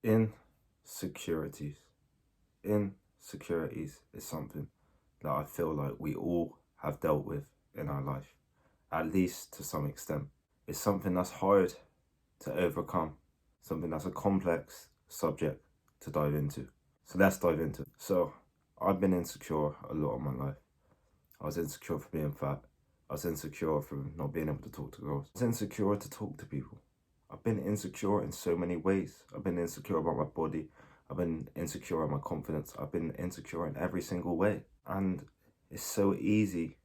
Insecurities. Insecurities is something that I feel like we all have dealt with in our life, at least to some extent. It's something that's hard to overcome, something that's a complex subject to dive into. So let's dive into it. So I've been insecure a lot of my life. I was insecure for being fat. I was insecure for not being able to talk to girls. I was insecure to talk to people. I've been insecure in so many ways. I've been insecure about my body. I've been insecure in my confidence. I've been insecure in every single way. And it's so easy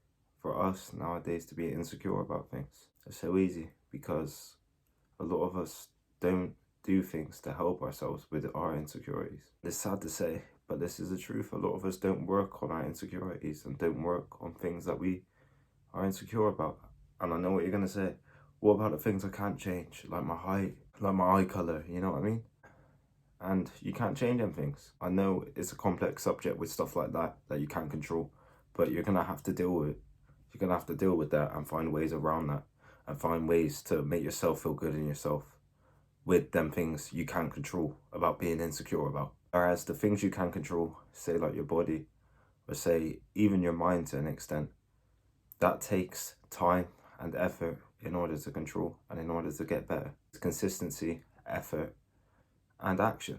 for us nowadays to be insecure about things. It's so easy because a lot of us don't do things to help ourselves with our insecurities. It's sad to say, but this is the truth. A lot of us don't work on our insecurities and don't work on things that we are insecure about. And I know what you're going to say. What about the things I can't change? Like my height, like my eye colour, you know what I mean? And you can't change them things. I know it's a complex subject with stuff like that you can't control, but you're going to have to deal with it. You're going to have to deal with that and find ways around that and find ways to make yourself feel good in yourself with them things you can't control about being insecure about. Whereas the things you can control, say like your body, or say even your mind to an extent, that takes time and effort in order to control and in order to get better. It's consistency, effort, and action.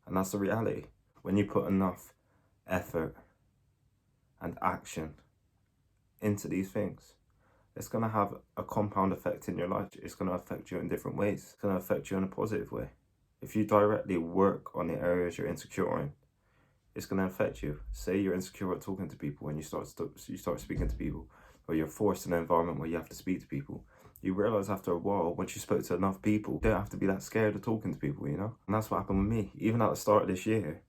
And that's the reality. When you put enough effort and action into these things, it's going to have a compound effect in your life. It's going to affect you in different ways. It's going to affect you in a positive way. If you directly work on the areas you're insecure in, it's going to affect you. Say you're insecure at talking to people and you start speaking to people, or you're forced in an environment where you have to speak to people. You realize after a while, once you spoke to enough people, you don't have to be that scared of talking to people, you know? And that's what happened with me. Even at the start of this year,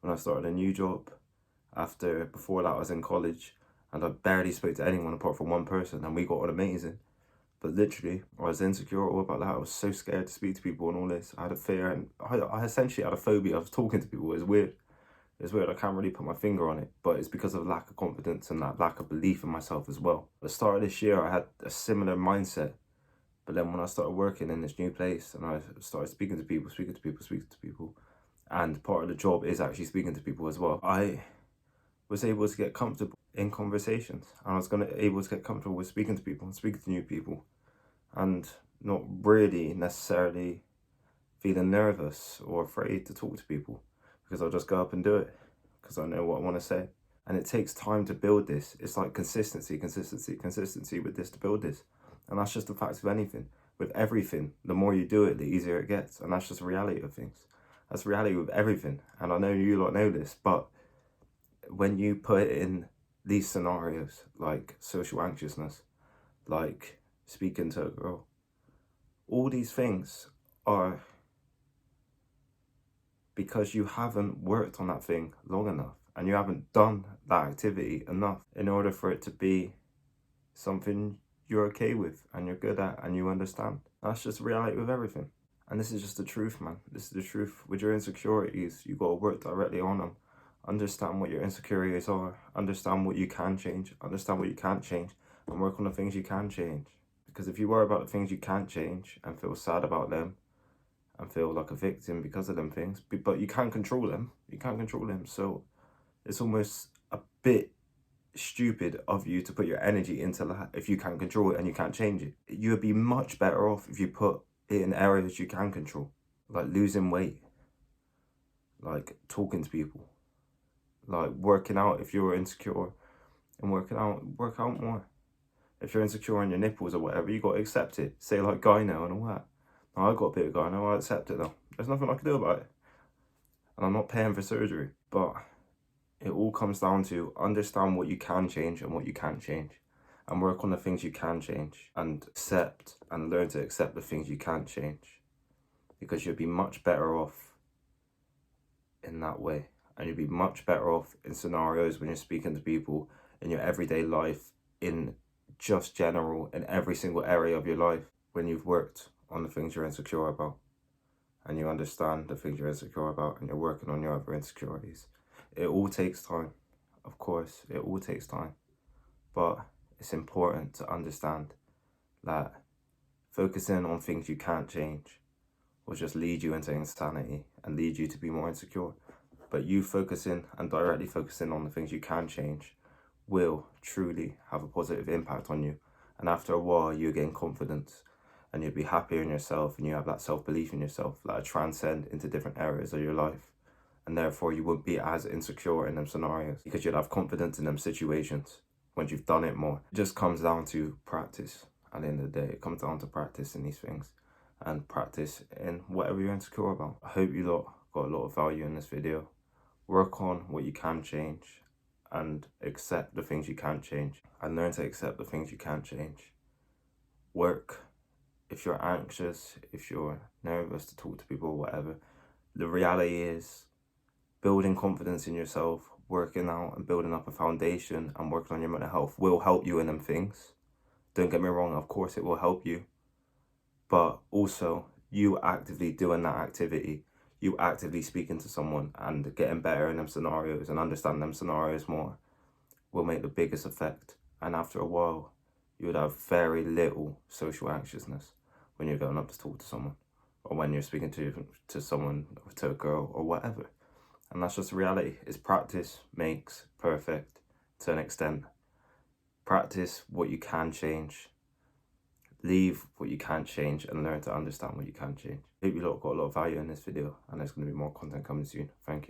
when I started a new job, before that I was in college, and I barely spoke to anyone apart from one person, and we got on amazing. But literally, I was insecure all about that. I was so scared to speak to people and all this. I had a fear, and I essentially had a phobia of talking to people. It was weird. It's weird, I can't really put my finger on it, but it's because of lack of confidence and that lack of belief in myself as well. At the start of this year, I had a similar mindset, but then when I started working in this new place and I started speaking to people, and part of the job is actually speaking to people as well, I was able to get comfortable in conversations, and I was able to get comfortable with speaking to people and speaking to new people, and not really necessarily feeling nervous or afraid to talk to people, because I'll just go up and do it because I know what I want to say. And it takes time to build this. It's like consistency with this to build this. And that's just the fact of anything. With everything, the more you do it, the easier it gets. And that's just the reality of things. That's the reality with everything. And I know you lot know this, but when you put in these scenarios, like social anxiousness, like speaking to a girl, all these things are because you haven't worked on that thing long enough and you haven't done that activity enough in order for it to be something you're okay with and you're good at and you understand. That's just reality with everything. And this is just the truth, man. This is the truth. With your insecurities, you got to work directly on them. Understand what your insecurities are. Understand what you can change. Understand what you can't change. And work on the things you can change. Because if you worry about the things you can't change and feel sad about them, and feel like a victim because of them things, but you can't control them. You can't control them. So it's almost a bit stupid of you to put your energy into that if you can't control it and you can't change it. You would be much better off if you put it in areas you can control, like losing weight, like talking to people, like working out if you're insecure, and work out more. If you're insecure on your nipples or whatever, you got to accept it. Say like gyno and all that. Now, I got a bit of gyno, I accept it though. There's nothing I can do about it. And I'm not paying for surgery. But it all comes down to understand what you can change and what you can't change. And work on the things you can change. And accept and learn to accept the things you can't change. Because you'll be much better off in that way. And you'll be much better off in scenarios when you're speaking to people in your everyday life, in just general, in every single area of your life, when you've worked on the things you're insecure about and you understand the things you're insecure about and you're working on your other insecurities. It all takes time, of course, it all takes time, but it's important to understand that focusing on things you can't change will just lead you into insanity and lead you to be more insecure. But you focusing and directly focusing on the things you can change will truly have a positive impact on you. And after a while, you gain confidence and you'll be happier in yourself, and you have that self-belief in yourself that transcend into different areas of your life. And therefore, you won't be as insecure in them scenarios because you'll have confidence in them situations once you've done it more. It just comes down to practice. At the end of the day, it comes down to practice in these things and practice in whatever you're insecure about. I hope you lot got a lot of value in this video. Work on what you can change and accept the things you can't change, and learn to accept the things you can't change. Work. If you're anxious, if you're nervous to talk to people or whatever, the reality is building confidence in yourself, working out and building up a foundation and working on your mental health will help you in them things. Don't get me wrong, of course it will help you. But also, you actively doing that activity, you actively speaking to someone and getting better in them scenarios and understanding them scenarios more will make the biggest effect. And after a while, you would have very little social anxiousness when you're going up to talk to someone, or when you're speaking to someone, to a girl or whatever. And that's just the reality. Is practice makes perfect to an extent. Practice what you can change. Leave what you can't change and learn to understand what you can change. I hope you lot got a lot of value in this video, and there's going to be more content coming soon. Thank you.